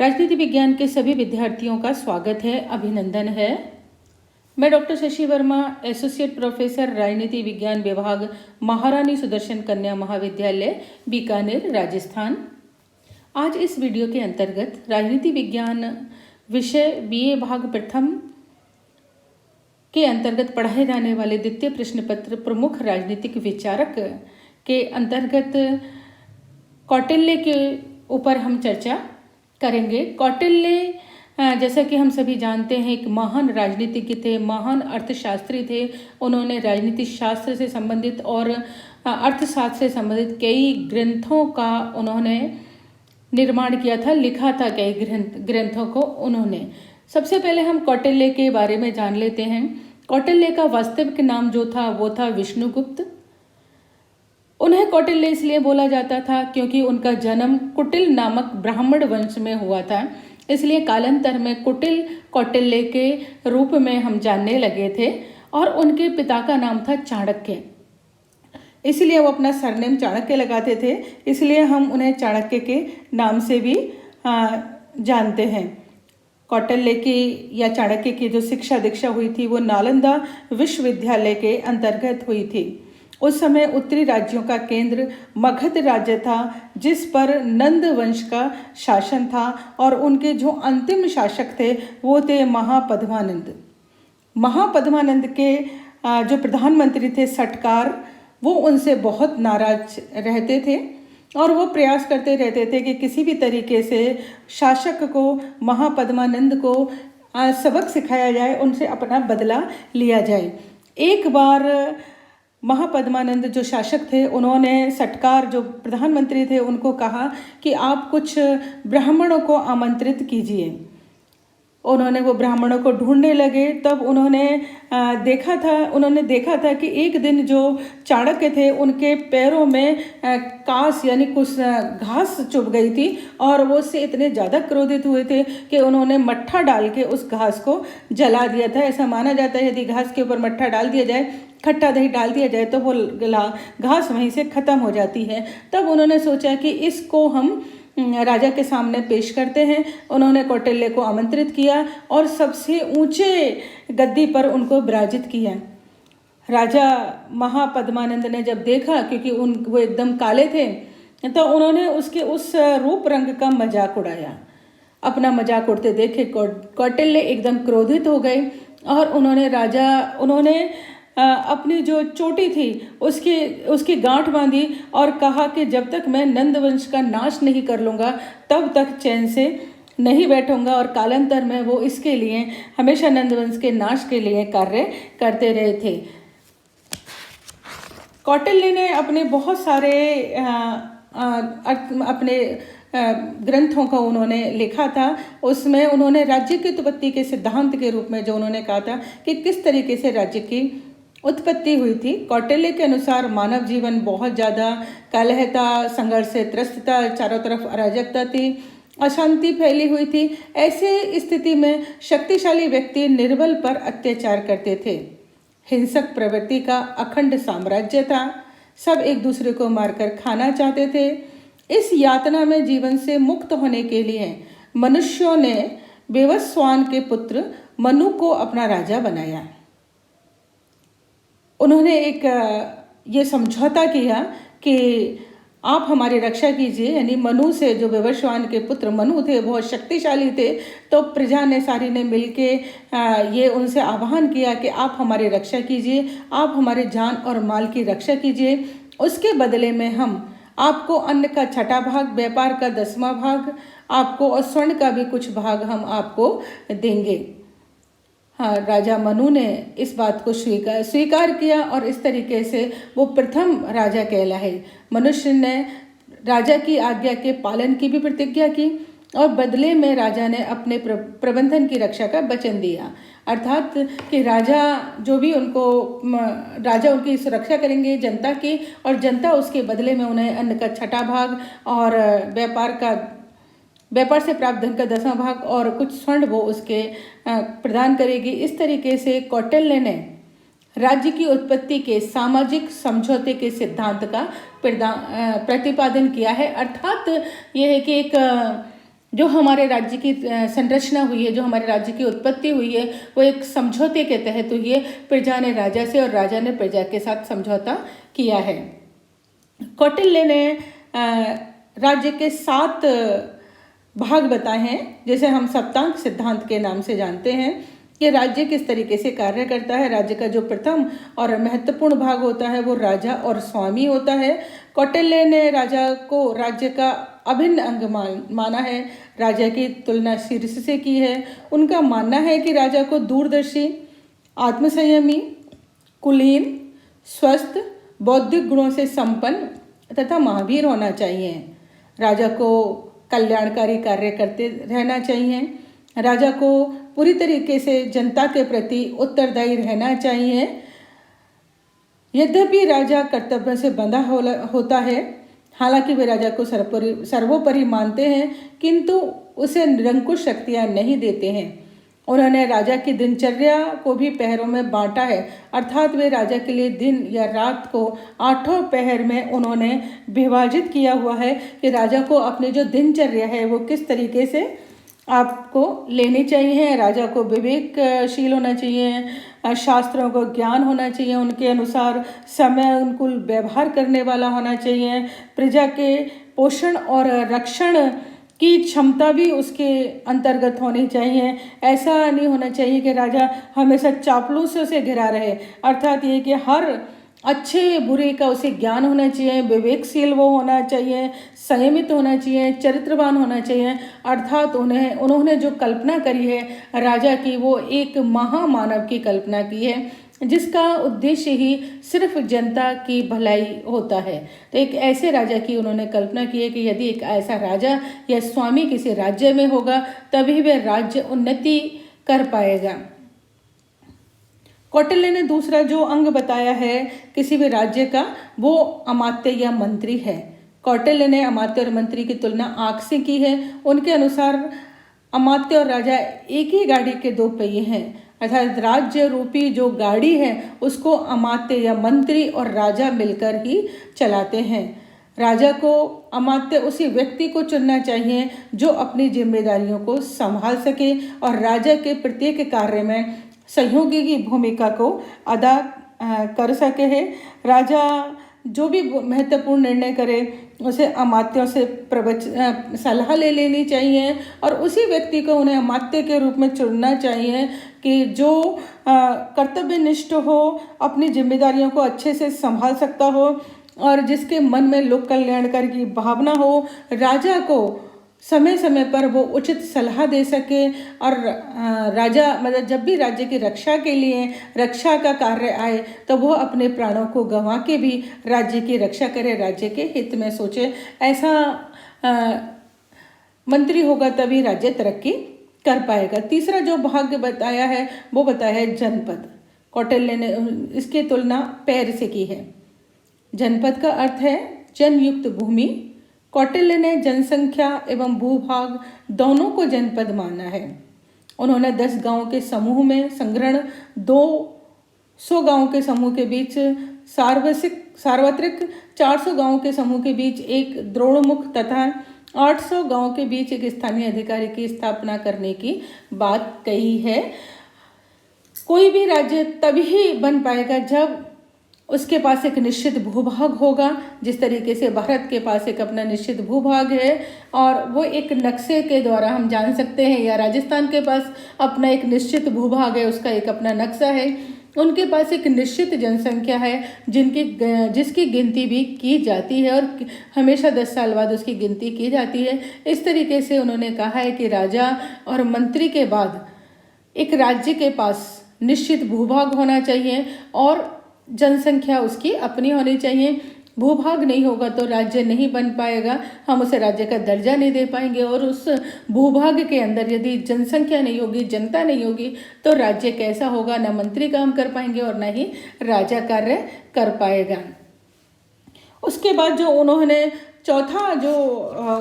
राजनीति विज्ञान के सभी विद्यार्थियों का स्वागत है, अभिनंदन है। मैं doctor Shashi Verma, associate professor राजनीति विज्ञान विभाग, महारानी सुदर्शन कन्या महाविद्यालय, बीकानेर, राजस्थान। आज इस वीडियो के अंतर्गत राजनीति विज्ञान विषय बीए भाग प्रथम के अंतर्गत पढ़ाए जाने वाले द्वितीय प्रश्न पत्र प्रमुख राजनीतिक विचारक के अंतर्गत कौटिल्य के ऊपर हम चर्चा करेंगे। कौटिल्य जैसा कि हम सभी जानते हैं एक महान राजनीतिज्ञ थे, महान अर्थशास्त्री थे। उन्होंने राजनीति शास्त्र से संबंधित और अर्थशास्त्र से संबंधित कई ग्रंथों का उन्होंने निर्माण किया था, लिखा था कई ग्रंथों को उन्होंने। सबसे पहले हम कौटिल्य के बारे में जान लेते हैं। कौटिल्य का वास्तविक नाम जो था वो था विष्णुगुप्त। उन्हें कौटिल्य इसलिए बोला जाता था क्योंकि उनका जन्म कुटिल नामक ब्राह्मण वंश में हुआ था, इसलिए कालांतर में कुटिल कौटिल्य के रूप में हम जानने लगे थे। और उनके पिता का नाम था चाणक्य, इसलिए वो अपना सरनेम चाणक्य लगाते थे, इसलिए हम उन्हें चाणक्य के नाम से भी जानते हैं। कौटिल्य की या चाणक्य की जो शिक्षा दीक्षा हुई थी वो नालंदा विश्वविद्यालय के अंतर्गत हुई थी। उस समय उत्तरी राज्यों का केंद्र मगध राज्य था, जिस पर नंद वंश का शासन था और उनके जो अंतिम शासक थे वो थे महापद्मानंद। महापद्मानंद के जो प्रधानमंत्री थे सटकार, वो उनसे बहुत नाराज रहते थे और वो प्रयास करते रहते थे कि किसी भी तरीके से शासक को, महापद्मानंद को सबक सिखाया जाए, उनसे अपना बदला लिया जाए। एक बार महापद्मानंद जो शासक थे उन्होंने सटकार जो प्रधानमंत्री थे उनको कहा कि आप कुछ ब्राह्मणों को आमंत्रित कीजिए। उन्होंने वो ब्राह्मणों को ढूंढने लगे। तब उन्होंने देखा था कि एक दिन जो चाणक्य थे उनके पैरों में कास यानी कुछ घास चुभ गई थी और वो उससे इतने ज़्यादा क्रोधित हुए थे कि उन्होंने मट्ठा डाल के उस घास को जला दिया था। ऐसा माना जाता है यदि घास के ऊपर मट्ठा डाल दिया जाए, खट्टा दही डाल दिया जाए तो वो घास वहीं से ख़त्म हो जाती है। तब उन्होंने सोचा कि इसको हम राजा के सामने पेश करते हैं। उन्होंने कौटिल्य को आमंत्रित किया और सबसे ऊंचे गद्दी पर उनको विराजित किया। राजा महापद्मानंद ने जब देखा, क्योंकि वो एकदम काले थे, तो उन्होंने उसके उस रूप रंग का मजाक उड़ाया। अपना मजाक उड़ते देखे कौटिल्य एकदम क्रोधित हो गए और उन्होंने अपनी जो चोटी थी उसकी गांठ बांधी और कहा कि जब तक मैं नंदवंश का नाश नहीं कर लूँगा तब तक चैन से नहीं बैठूंगा। और कालांतर में वो इसके लिए हमेशा नंदवंश के नाश के लिए कार्य करते रहे थे। कौटिल्य ने अपने बहुत सारे अपने ग्रंथों का उन्होंने लिखा था। उसमें उन्होंने राज्य की उत्पत्ति के सिद्धांत के रूप में जो उन्होंने कहा था कि किस तरीके से राज्य की उत्पत्ति हुई थी। कौटिल्य के अनुसार मानव जीवन बहुत ज़्यादा कलह था, संघर्ष से त्रस्त था, चारों तरफ अराजकता थी, अशांति फैली हुई थी। ऐसे स्थिति में शक्तिशाली व्यक्ति निर्बल पर अत्याचार करते थे। हिंसक प्रवृत्ति का अखंड साम्राज्य था, सब एक दूसरे को मारकर खाना चाहते थे। इस यातना में जीवन से मुक्त होने के लिए मनुष्यों ने विवस्वान के पुत्र मनु को अपना राजा बनाया। उन्होंने एक ये समझौता किया कि आप हमारी रक्षा कीजिए, यानी मनु से, जो विवस्वान के पुत्र मनु थे बहुत शक्तिशाली थे, तो प्रजा ने सारी ने मिलके ये उनसे आह्वान किया कि आप हमारी रक्षा कीजिए, आप हमारे जान और माल की रक्षा कीजिए। उसके बदले में हम आपको अन्न का 6वां भाग, व्यापार का 10वां भाग आपको और स्वर्ण का भी कुछ भाग हम आपको देंगे। हाँ, राजा मनु ने इस बात को स्वीकार किया और इस तरीके से वो प्रथम राजा कहलाए। मनुष्य ने राजा की आज्ञा के पालन की भी प्रतिज्ञा की और बदले में राजा ने अपने प्रबंधन की रक्षा का वचन दिया, अर्थात कि राजा उनकी सुरक्षा करेंगे जनता की, और जनता उसके बदले में उन्हें अन्न का 6वां भाग और व्यापार से प्राप्त धन का 10वां भाग और कुछ स्वर्ण वो उसके प्रदान करेगी। इस तरीके से कौटिल्य ने राज्य की उत्पत्ति के सामाजिक समझौते के सिद्धांत का प्रतिपादन किया है। अर्थात यह है कि एक जो हमारे राज्य की संरचना हुई है, जो हमारे राज्य की उत्पत्ति हुई है, वो एक समझौते के तहत हुई है। प्रजा ने राजा से और राजा ने प्रजा के साथ समझौता किया है। कौटिल्य ने राज्य के 7 भाग बताए हैं, जैसे हम सप्तांग सिद्धांत के नाम से जानते हैं कि राज्य किस तरीके से कार्य करता है। राज्य का जो प्रथम और महत्वपूर्ण भाग होता है वो राजा और स्वामी होता है। कौटिल्य ने राजा को राज्य का अभिन्न अंग माना है, राजा की तुलना शीर्ष से की है। उनका मानना है कि राजा को दूरदर्शी, आत्मसंयमी, कुलीन, स्वस्थ, बौद्धिक गुणों से संपन्न तथा महावीर होना चाहिए। राजा को कल्याणकारी कार्य करते रहना चाहिए। राजा को पूरी तरीके से जनता के प्रति उत्तरदायी रहना चाहिए। यद्यपि राजा कर्तव्य से बंधा होता है, हालांकि वे राजा को सर्वोपरि मानते हैं, किंतु उसे निरंकुश शक्तियां नहीं देते हैं। उन्होंने राजा की दिनचर्या को भी पहरों में बांटा है, अर्थात वे राजा के लिए दिन या रात को 8 पहर में उन्होंने विभाजित किया हुआ है कि राजा को अपनी जो दिनचर्या है वो किस तरीके से आपको लेनी चाहिए। राजा को विवेकशील होना चाहिए, शास्त्रों को ज्ञान होना चाहिए, उनके अनुसार समय अनुकूल व्यवहार करने वाला होना चाहिए। प्रजा के पोषण और रक्षण की क्षमता भी उसके अंतर्गत होनी चाहिए। ऐसा नहीं होना चाहिए कि राजा हमेशा चापलूसों से घिरा रहे, अर्थात ये कि हर अच्छे बुरे का उसे ज्ञान होना चाहिए, विवेकशील वो होना चाहिए, संयमित होना चाहिए, चरित्रवान होना चाहिए। अर्थात उन्होंने जो कल्पना करी है राजा की, वो एक महामानव की कल्पना की है, जिसका उद्देश्य ही सिर्फ जनता की भलाई होता है। तो एक ऐसे राजा की उन्होंने कल्पना की है कि यदि एक ऐसा राजा या स्वामी किसी राज्य में होगा तभी वह राज्य उन्नति कर पाएगा। कौटिल्य ने दूसरा जो अंग बताया है किसी भी राज्य का, वो अमात्य या मंत्री है। कौटिल्य ने अमात्य और मंत्री की तुलना आग से की है। उनके अनुसार अमात्य और राजा एक ही गाड़ी के 2 पहिए हैं, अर्थात राज्य रूपी जो गाड़ी है उसको अमात्य या मंत्री और राजा मिलकर ही चलाते हैं। राजा को अमात्य उसी व्यक्ति को चुनना चाहिए जो अपनी जिम्मेदारियों को संभाल सके और राजा के प्रत्येक कार्य में सहयोगी की भूमिका को अदा कर सके है। राजा जो भी महत्वपूर्ण निर्णय करे उसे अमात्यों से सलाह ले लेनी चाहिए और उसी व्यक्ति को उन्हें अमात्य के रूप में चुनना चाहिए कि जो कर्तव्यनिष्ठ हो, अपनी जिम्मेदारियों को अच्छे से संभाल सकता हो और जिसके मन में लोक कल्याणकारी की भावना हो। राजा को समय समय पर वो उचित सलाह दे सके और राजा मतलब जब भी राज्य की रक्षा के लिए रक्षा का कार्य आए तो वो अपने प्राणों को गंवा के भी राज्य की रक्षा करे, राज्य के हित में सोचे। ऐसा मंत्री होगा तभी राज्य तरक्की कर पाएगा। तीसरा जो भाग बताया है वो बताया है जनपद। कौटिल्य ने इसकी तुलना पैर से की है। जनपद का अर्थ है जनयुक्त भूमि। कौटिल्य ने जनसंख्या एवं भूभाग दोनों को जनपद माना है। उन्होंने 10 गांवों के समूह में संग्रहण, 200 गांवों के समूह के बीच सार्वत्रिक, 400 गांवों के समूह के बीच एक द्रोणमुख तथा 800 गांवों के बीच एक स्थानीय अधिकारी की स्थापना करने की बात कही है। कोई भी राज्य तभी बन पाएगा जब उसके पास एक निश्चित भूभाग होगा। जिस तरीके से भारत के पास एक अपना निश्चित भूभाग है और वो एक नक्शे के द्वारा हम जान सकते हैं, या राजस्थान के पास अपना एक निश्चित भूभाग है, उसका एक अपना नक्शा है। उनके पास एक निश्चित जनसंख्या है जिसकी गिनती भी की जाती है और हमेशा 10 साल बाद उसकी गिनती की जाती है। इस तरीके से उन्होंने कहा है कि राजा और मंत्री के बाद एक राज्य के पास निश्चित भूभाग होना चाहिए और जनसंख्या उसकी अपनी होनी चाहिए। भूभाग नहीं होगा तो राज्य नहीं बन पाएगा, हम उसे राज्य का दर्जा नहीं दे पाएंगे और उस भूभाग के अंदर यदि जनसंख्या नहीं होगी, जनता नहीं होगी तो राज्य कैसा होगा, न मंत्री काम कर पाएंगे और न ही राजा कार्य कर पाएगा। उसके बाद जो उन्होंने चौथा जो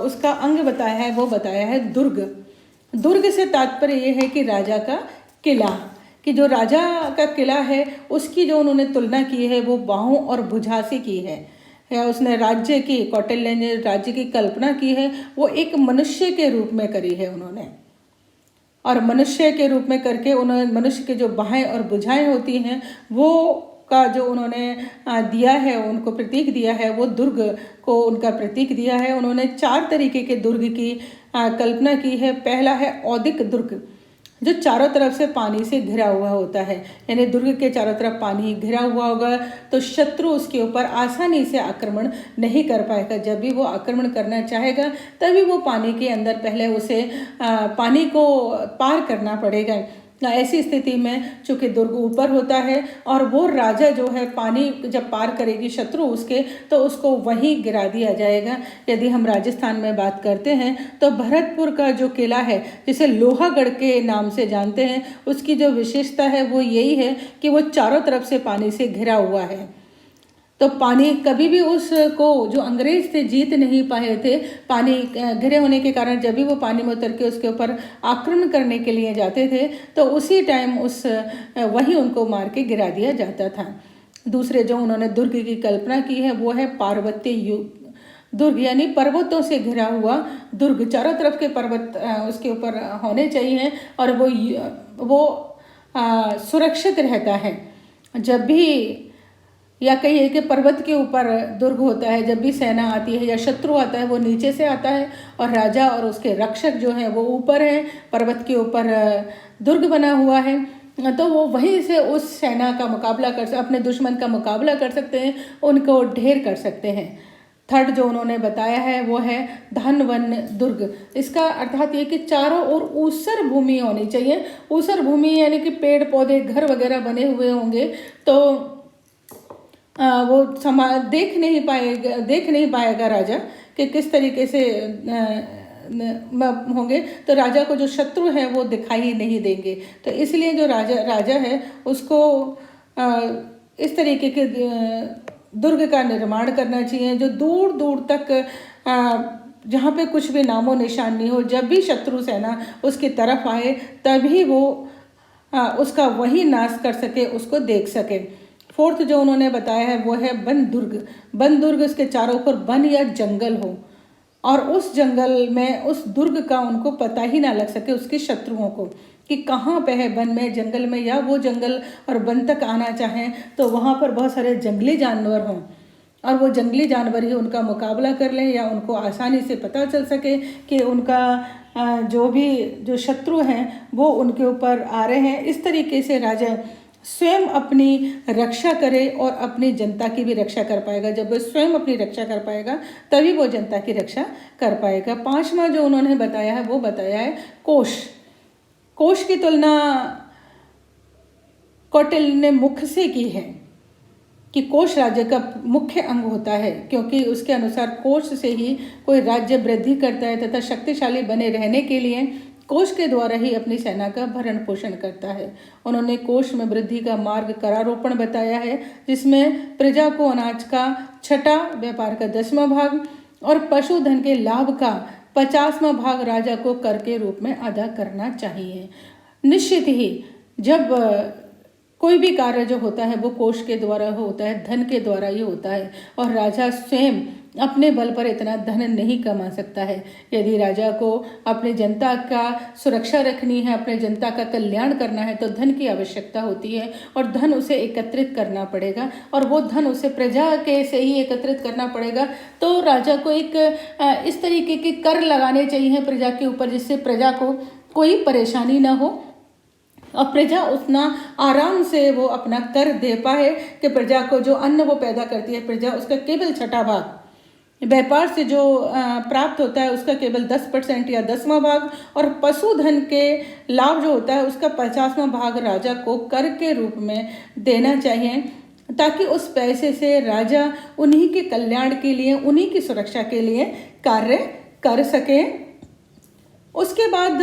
उसका अंग बताया है वो बताया है दुर्ग। दुर्ग से तात्पर्य ये है कि राजा का किला, कि जो राजा का किला है उसकी जो उन्होंने तुलना की है वो बाहों और भुजा से की है। या उसने राज्य की, कौटिल्य ने राज्य की कल्पना की है वो एक मनुष्य के रूप में करी है उन्होंने। और मनुष्य के रूप में करके उन्होंने मनुष्य के जो बाहें और भुजाएं होती हैं वो का जो उन्होंने दिया है, उनको प्रतीक दिया है, वो दुर्ग को उनका प्रतीक दिया है। उन्होंने 4 तरीके के दुर्ग की कल्पना की है। पहला है औदिक दुर्ग, जो चारों तरफ से पानी से घिरा हुआ होता है, यानी दुर्ग के चारों तरफ पानी घिरा हुआ होगा तो शत्रु उसके ऊपर आसानी से आक्रमण नहीं कर पाएगा। जब भी वो आक्रमण करना चाहेगा तभी वो पानी के अंदर पहले उसे पानी को पार करना पड़ेगा। ऐसी स्थिति में चूंकि दुर्ग ऊपर होता है और वो राजा जो है पानी जब पार करेगी शत्रु उसके, तो उसको वहीं गिरा दिया जाएगा। यदि हम राजस्थान में बात करते हैं तो भरतपुर का जो किला है जिसे लोहागढ़ के नाम से जानते हैं, उसकी जो विशेषता है वो यही है कि वो चारों तरफ से पानी से घिरा हुआ है। तो पानी कभी भी उसको, जो अंग्रेज थे, जीत नहीं पाए थे। पानी घिरे होने के कारण जब भी वो पानी में उतर के उसके ऊपर आक्रमण करने के लिए जाते थे तो उसी टाइम वहीं उनको मार के गिरा दिया जाता था। दूसरे जो उन्होंने दुर्ग की कल्पना की है वो है पार्वत्य दुर्ग, यानी पर्वतों से घिरा हुआ दुर्ग। चारों तरफ के पर्वत उसके ऊपर होने चाहिए और वो सुरक्षित रहता है। जब भी, या कहिए कि पर्वत के ऊपर दुर्ग होता है, जब भी सेना आती है या शत्रु आता है वो नीचे से आता है और राजा और उसके रक्षक जो हैं वो ऊपर हैं, पर्वत के ऊपर दुर्ग बना हुआ है, तो वो वहीं से उस सेना का मुकाबला अपने दुश्मन का मुकाबला कर सकते हैं, उनको ढेर कर सकते हैं। थर्ड जो उन्होंने बताया है वो है धन वन दुर्ग। इसका अर्थात ये कि चारों ओर ऊसर भूमि होनी चाहिए। ऊसर भूमि यानी कि पेड़ पौधे, घर वगैरह बने हुए होंगे तो वो देख नहीं पाएगा राजा कि किस तरीके से होंगे, तो राजा को जो शत्रु है वो दिखाई नहीं देंगे। तो इसलिए जो राजा है उसको इस तरीके के दुर्ग का निर्माण करना चाहिए जो दूर दूर तक, जहाँ पे कुछ भी नामो निशान नहीं हो। जब भी शत्रु सेना उसकी तरफ आए तभी वो उसका वही नाश कर सके, उसको देख सके। फोर्थ जो उन्होंने बताया है वो है वन दुर्ग। वन दुर्ग, उसके चारों पर वन या जंगल हो और उस जंगल में उस दुर्ग का उनको पता ही ना लग सके, उसके शत्रुओं को, कि कहाँ पे है, वन में, जंगल में, या वो जंगल और वन तक आना चाहें तो वहाँ पर बहुत सारे जंगली जानवर हों और वो जंगली जानवर ही उनका मुकाबला कर लें या उनको आसानी से पता चल सके कि उनका जो शत्रु हैं वो उनके ऊपर आ रहे हैं। इस तरीके से राजा स्वयं अपनी रक्षा करे और अपनी जनता की भी रक्षा कर पाएगा। जब वो स्वयं अपनी रक्षा कर पाएगा तभी वो जनता की रक्षा कर पाएगा। 5वां जो उन्होंने बताया है वो बताया है कोश। कोश की तुलना कौटिल्य ने मुख से की है कि कोश राज्य का मुख्य अंग होता है, क्योंकि उसके अनुसार कोश से ही कोई राज्य वृद्धि करता है तथा शक्तिशाली बने रहने के लिए कोश के द्वारा ही अपनी सेना का भरण पोषण करता है। उन्होंने कोश में वृद्धि का मार्ग करारोपण बताया है, जिसमें प्रजा को अनाज का 6वां, व्यापार का 10वां भाग और पशुधन के लाभ का 50वां भाग राजा को कर के रूप में अदा करना चाहिए। निश्चित ही जब कोई भी कार्य जो होता है वो कोश के द्वारा होता है, धन के द्वारा ही होता है, और राजा स्वयं अपने बल पर इतना धन नहीं कमा सकता है। यदि राजा को अपनी जनता का सुरक्षा रखनी है, अपने जनता का कल्याण करना है, तो धन की आवश्यकता होती है और धन उसे एकत्रित करना पड़ेगा और वो धन उसे प्रजा के से ही एकत्रित करना पड़ेगा। तो राजा को एक इस तरीके के कर लगाने चाहिए प्रजा के ऊपर, जिससे प्रजा को कोई परेशानी ना हो और प्रजा उतना आराम से वो अपना कर दे पाए कि प्रजा को जो अन्न वो पैदा करती है प्रजा, उसका केवल 6वां भाग व्यापार से जो प्राप्त होता है उसका केवल 10% या 10वां भाग, और पशुधन के लाभ जो होता है उसका 50वां भाग राजा को कर के रूप में देना चाहिए, ताकि उस पैसे से राजा उन्हीं के कल्याण के लिए, उन्हीं की सुरक्षा के लिए कार्य कर सके। उसके बाद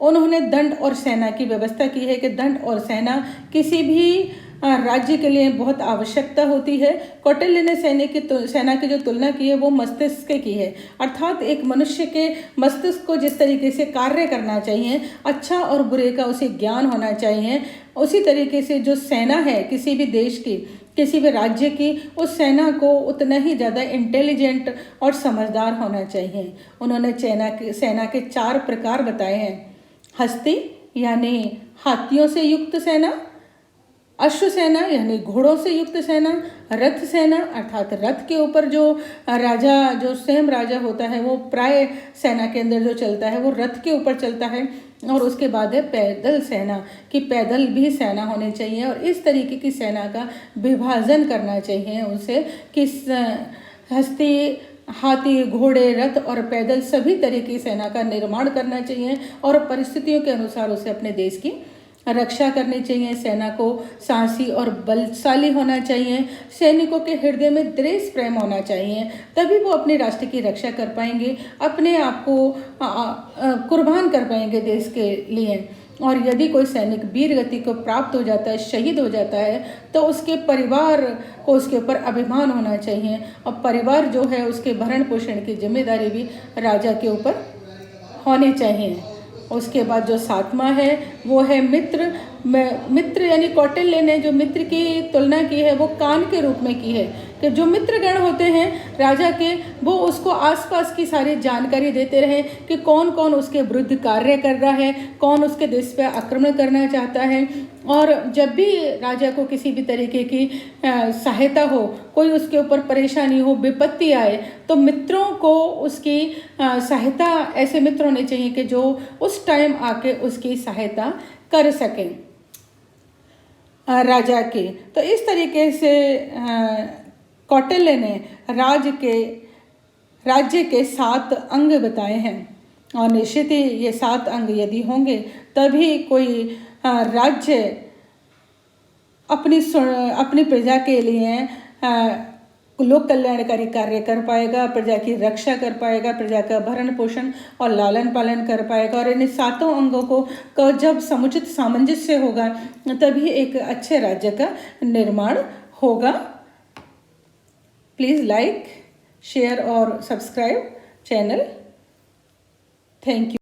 उन्होंने दंड और सेना की व्यवस्था की है कि दंड और सेना किसी भी राज्य के लिए बहुत आवश्यकता होती है। कौटिल्य ने सेना की जो तुलना की है वो मस्तिष्क की है, अर्थात एक मनुष्य के मस्तिष्क को जिस तरीके से कार्य करना चाहिए, अच्छा और बुरे का उसे ज्ञान होना चाहिए, उसी तरीके से जो सेना है किसी भी देश की, किसी भी राज्य की उस सेना को उतना ही ज़्यादा इंटेलिजेंट और समझदार होना चाहिए। उन्होंने सेना के 4 प्रकार बताए हैं। हस्ती यानी हाथियों से युक्त सेना, अश्व सेना यानी घोड़ों से युक्त सेना, रथ सेना अर्थात रथ के ऊपर जो स्वयं राजा होता है वो प्राय सेना के अंदर जो चलता है वो रथ के ऊपर चलता है। और उसके बाद है पैदल सेना कि पैदल भी सेना होनी चाहिए और इस तरीके की सेना का विभाजन करना चाहिए उसे कि हस्ती, हाथी, घोड़े, रथ और पैदल सभी तरह की सेना का निर्माण करना चाहिए और परिस्थितियों के अनुसार उसे अपने देश की रक्षा करनी चाहिए। सेना को साहसी और बलशाली होना चाहिए। सैनिकों के हृदय में देश प्रेम होना चाहिए, तभी वो अपने राष्ट्र की रक्षा कर पाएंगे, अपने आप को कुर्बान कर पाएंगे देश के लिए। और यदि कोई सैनिक वीर गति को प्राप्त हो जाता है, शहीद हो जाता है, तो उसके परिवार को उसके ऊपर अभिमान होना चाहिए और परिवार जो है उसके भरण पोषण की जिम्मेदारी भी राजा के ऊपर होनी चाहिए। उसके बाद जो 7वां है वो है मित्र। मित्र यानी कौटिल्य ने जो मित्र की तुलना की है वो कान के रूप में की है कि जो मित्रगण होते हैं राजा के, वो उसको आसपास की सारी जानकारी देते रहे कि कौन कौन उसके विरुद्ध कार्य कर रहा है, कौन उसके देश पे आक्रमण करना चाहता है। और जब भी राजा को किसी भी तरीके की सहायता हो, कोई उसके ऊपर परेशानी हो, विपत्ति आए, तो मित्रों को उसकी सहायता, ऐसे मित्र होने चाहिए कि जो उस टाइम आके उसकी सहायता कर सकें राजा की। तो इस तरीके से कौटिल्य ने राज्य के 7 अंग बताए हैं और निश्चित ही ये 7 अंग यदि होंगे तभी कोई राज्य अपनी प्रजा के लिए लोक कल्याणकारी कार्य कर पाएगा, प्रजा की रक्षा कर पाएगा, प्रजा का भरण पोषण और लालन पालन कर पाएगा। और इन 7 अंगों को जब समुचित सामंजस्य होगा तभी एक अच्छे राज्य का निर्माण होगा। प्लीज़ लाइक, शेयर और सब्सक्राइब चैनल। Thank you.